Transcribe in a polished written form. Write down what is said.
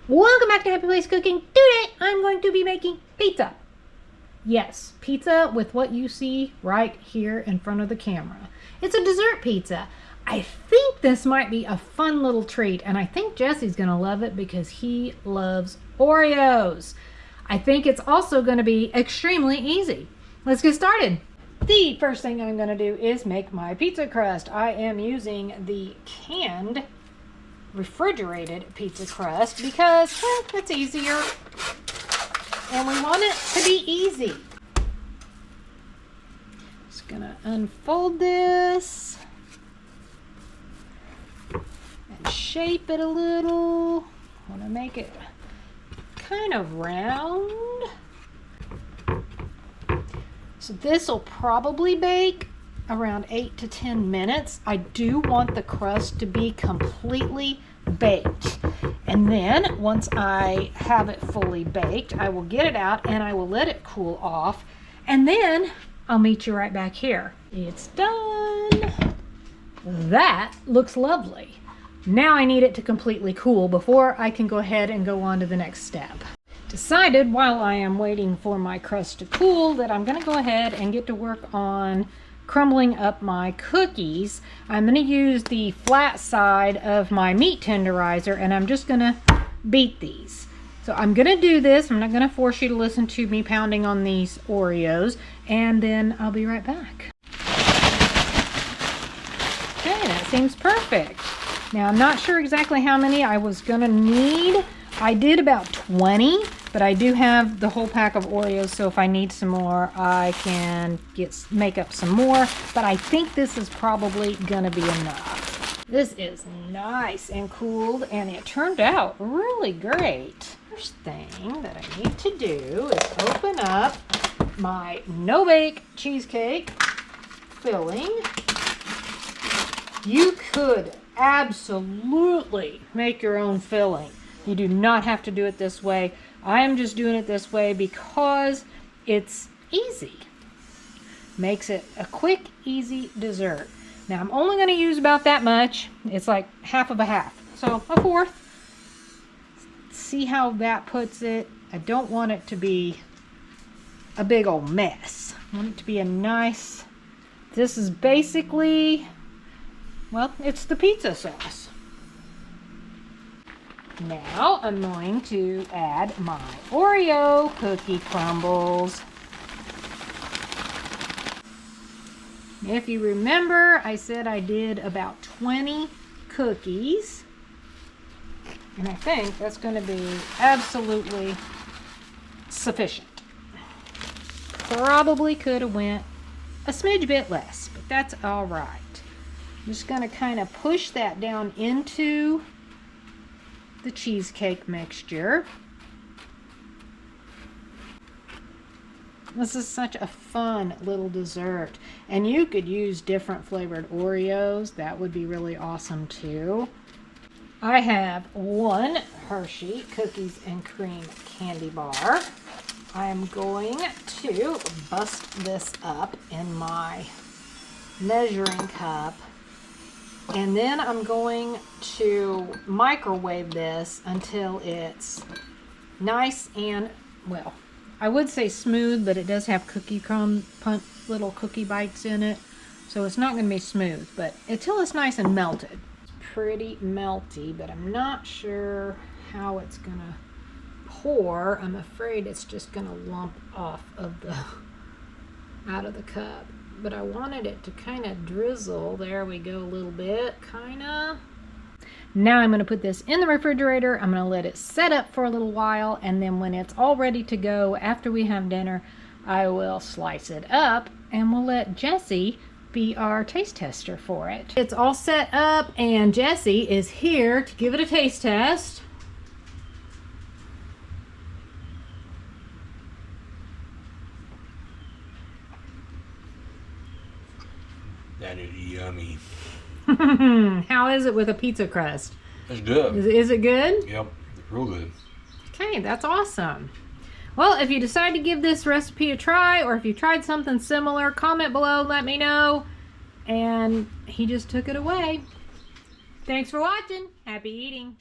Welcome back to Happy Place Cooking. Today I'm going to be making pizza. Yes, pizza with what you see right here in front of the camera. It's a dessert pizza. I think this might be a fun little treat, and I think Jesse's going to love it because he loves Oreos. I think it's also going to be extremely easy. Let's get started. The first thing I'm going to do is make my pizza crust. I am using the canned refrigerated pizza crust because, well, it's easier and we want it to be easy. Just gonna unfold this and shape it a little. Want to make it kind of round. So this will probably bake around 8 to 10 minutes. I do want the crust to be completely baked. And then once I have it fully baked, I will get it out and I will let it cool off. And then I'll meet you right back here. It's done. That looks lovely. Now I need it to completely cool before I can go ahead and go on to the next step. Decided while I am waiting for my crust to cool that I'm going to go ahead and get to work on crumbling up my cookies. I'm going to use the flat side of my meat tenderizer and I'm just going to beat these. So I'm going to do this. I'm not going to force you to listen to me pounding on these Oreos, and then I'll be right back. Okay, that seems perfect. Now I'm not sure exactly how many I was going to need. I did about 20, but I do have the whole pack of Oreos, so if I need some more, I can make up some more. But I think this is probably gonna be enough. This is nice and cooled, and it turned out really great. First thing that I need to do is open up my no-bake cheesecake filling. You could absolutely make your own filling. You do not have to do it this way. I am just doing it this way because it's easy. Makes it a quick, easy dessert. Now I'm only going to use about that much. It's like half of a half. So a fourth. See how that puts it. I don't want it to be a big old mess. I want it to be a nice, this is basically, well, it's the pizza sauce. Now I'm going to add my Oreo cookie crumbles. If you remember, I said I did about 20 cookies. And I think that's going to be absolutely sufficient. Probably could have went a smidge bit less, but that's all right. I'm just going to kind of push that down into the cheesecake mixture. This is such a fun little dessert, and you could use different flavored Oreos. That would be really awesome too. I have one Hershey cookies and cream candy bar. I am going to bust this up in my measuring cup. And then I'm going to microwave this until it's nice and, well, I would say smooth, but it does have cookie crumb, little cookie bites in it. So it's not going to be smooth, but until it's nice and melted. It's pretty melty, but I'm not sure how it's going to pour. I'm afraid it's just going to lump off of out of the cup. But I wanted it to kind of drizzle. There we go, a little bit, kind of. Now I'm going to put this in the refrigerator. I'm going to let it set up for a little while, and then when it's all ready to go after we have dinner, I will slice it up and we'll let Jesse be our taste tester for it. It's all set up and Jesse is here to give it a taste test. That is yummy. How is it with a pizza crust? It's good. Is it good? Yep, it's real good. Okay, that's awesome. Well, if you decide to give this recipe a try, or if you tried something similar, comment below, let me know. And he just took it away. Thanks for watching. Happy eating.